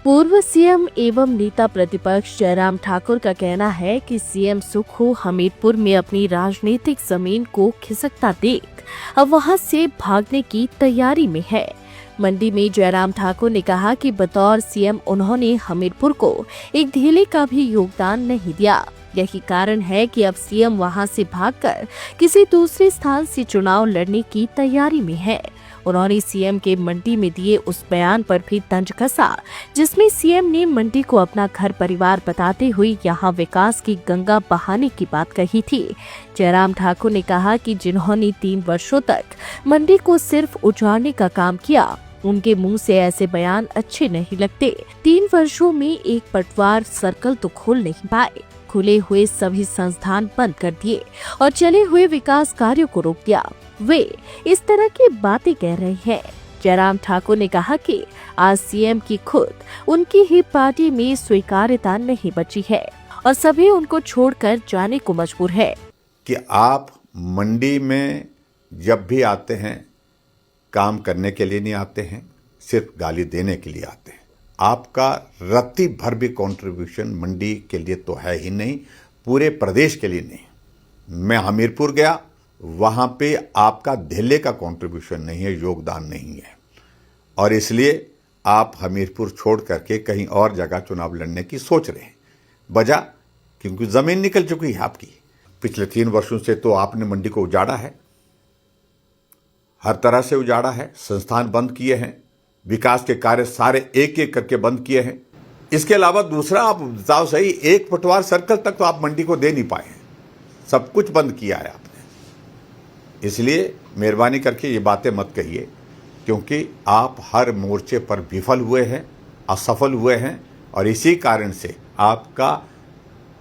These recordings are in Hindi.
पूर्व सीएम एवं नेता प्रतिपक्ष जयराम ठाकुर का कहना है कि सीएम सुखू हमीरपुर में अपनी राजनीतिक जमीन को खिसकता देख अब वहां से भागने की तैयारी में है। मंडी में जयराम ठाकुर ने कहा कि बतौर सीएम उन्होंने हमीरपुर को एक ढेले का भी योगदान नहीं दिया। यही कारण है कि अब सीएम वहां से भागकर किसी दूसरे स्थान से चुनाव लड़ने की तैयारी में है। उन्होंने सीएम के मंडी में दिए उस बयान पर भी तंज कसा जिसमें सीएम ने मंडी को अपना घर परिवार बताते हुए यहां विकास की गंगा बहाने की बात कही थी। जयराम ठाकुर ने कहा कि जिन्होंने 3 वर्षों तक मंडी को सिर्फ उजाड़ने का काम किया, उनके मुंह से ऐसे बयान अच्छे नहीं लगते। 3 वर्षों में एक पटवार सर्कल तो खोल नहीं पाए, खुले हुए सभी संस्थान बंद कर दिए और चले हुए विकास कार्यों को रोक दिया। वे इस तरह की बातें कह रहे हैं। जयराम ठाकुर ने कहा कि आज सीएम की खुद उनकी ही पार्टी में स्वीकार्यता नहीं बची है और सभी उनको छोड़कर जाने को मजबूर है। कि आप मंडी में जब भी आते हैं काम करने के लिए नहीं आते हैं, सिर्फ गाली देने के लिए आते हैं। आपका रत्ती भर भी कंट्रीब्यूशन मंडी के लिए तो है ही नहीं, पूरे प्रदेश के लिए नहीं। मैं हमीरपुर गया, वहां पे आपका ढेले का कंट्रीब्यूशन नहीं है, योगदान नहीं है और इसलिए आप हमीरपुर छोड़ करके कहीं और जगह चुनाव लड़ने की सोच रहे हैं। वजह क्योंकि जमीन निकल चुकी है आपकी। पिछले 3 वर्षों से तो आपने मंडी को उजाड़ा है, हर तरह से उजाड़ा है, संस्थान बंद किए हैं, विकास के कार्य सारे एक एक करके बंद किए हैं। इसके अलावा दूसरा आप बताओ सही, एक पटवार सर्कल तक तो आप मंडी को दे नहीं पाए हैं, सब कुछ बंद किया है आपने। इसलिए मेहरबानी करके ये बातें मत कहिए, क्योंकि आप हर मोर्चे पर विफल हुए हैं, असफल हुए हैं और इसी कारण से आपका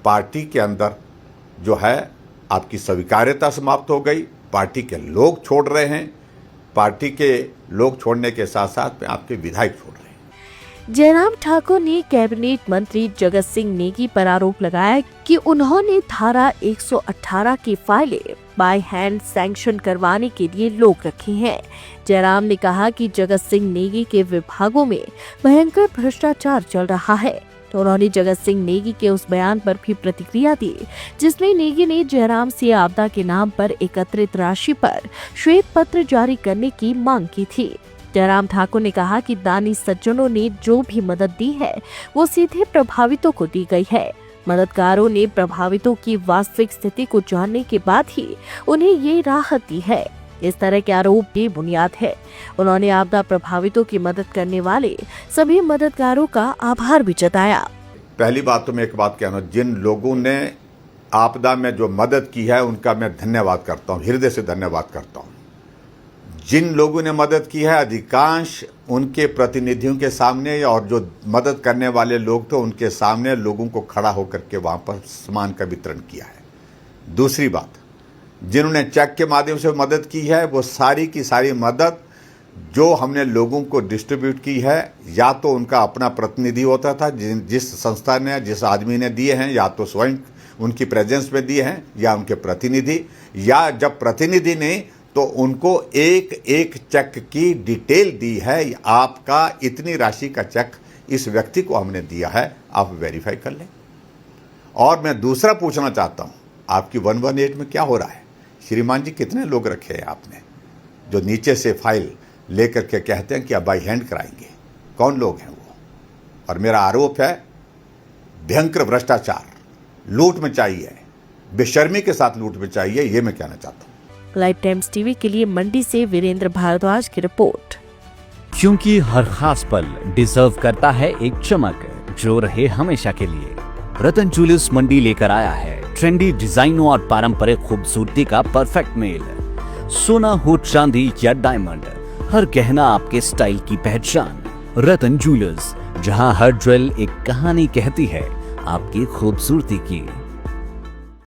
पार्टी के अंदर जो है आपकी स्वीकार्यता समाप्त हो गई। पार्टी के लोग छोड़ रहे हैं, पार्टी के लोग छोड़ने के साथ साथ में आपके विधायक छोड़ रहे हैं। जयराम ठाकुर ने कैबिनेट मंत्री जगत सिंह नेगी पर आरोप लगाया कि उन्होंने धारा 118 की फाइलें बाय हैंड सैंक्शन करवाने के लिए लोग रखे हैं। जयराम ने कहा कि जगत सिंह नेगी के विभागों में भयंकर भ्रष्टाचार चल रहा है। तो उन्होंने जगत सिंह नेगी के उस बयान पर भी प्रतिक्रिया दी जिसमें नेगी ने जयराम से आपदा के नाम पर एकत्रित राशि पर श्वेत पत्र जारी करने की मांग की थी। जयराम ठाकुर ने कहा कि दानी सज्जनों ने जो भी मदद दी है वो सीधे प्रभावितों को दी गई है। मददगारों ने प्रभावितों की वास्तविक स्थिति को जानने के बाद ही उन्हें ये राहत दी है। इस तरह के आरोप बेबुनियाद है। उन्होंने आपदा प्रभावितों की मदद करने वाले सभी मददगारों का आभार भी जताया। पहली बात तो मैं एक बात कहना, जिन लोगों ने आपदा में जो मदद की है उनका मैं धन्यवाद करता हूँ, हृदय से धन्यवाद करता हूँ। जिन लोगों ने मदद की है अधिकांश उनके प्रतिनिधियों के सामने और जो मदद करने वाले लोग थे उनके सामने लोगों को खड़ा होकर के वहाँ पर सामान का वितरण किया है। दूसरी बात, जिन्होंने चेक के माध्यम से मदद की है वो सारी की सारी मदद जो हमने लोगों को डिस्ट्रीब्यूट की है, या तो उनका अपना प्रतिनिधि होता था, जिस संस्था ने जिस आदमी ने दिए हैं, या तो स्वयं उनकी प्रेजेंस में दिए हैं, या उनके प्रतिनिधि, या जब प्रतिनिधि ने तो उनको एक एक चेक की डिटेल दी है। आपका इतनी राशि का चेक इस व्यक्ति को हमने दिया है, आप वेरीफाई कर लें। और मैं दूसरा पूछना चाहता हूँ, आपकी 118 में क्या हो रहा है? श्रीमान जी, कितने लोग रखे हैं आपने जो नीचे से फाइल लेकर के कहते हैं कि अब बाई हैंड कराएंगे? कौन लोग हैं वो? और मेरा आरोप है भयंकर भ्रष्टाचार, लूट में चाहिए, बेशर्मी के साथ लूट में चाहिए, ये मैं कहना चाहता हूँ। लाइव टाइम्स टीवी के लिए मंडी से वीरेंद्र भारद्वाज की रिपोर्ट। क्योंकि हर खास पल डिजर्व करता है एक चमक जो रहे हमेशा के लिए। रतन ज्वेलर्स मंडी लेकर आया है ट्रेंडी डिजाइनों और पारंपरिक खूबसूरती का परफेक्ट मेल। सोना हो, चांदी या डायमंड, हर गहना आपके स्टाइल की पहचान। रतन ज्वेलर्स, जहां हर ज्वेल एक कहानी कहती है आपकी खूबसूरती की।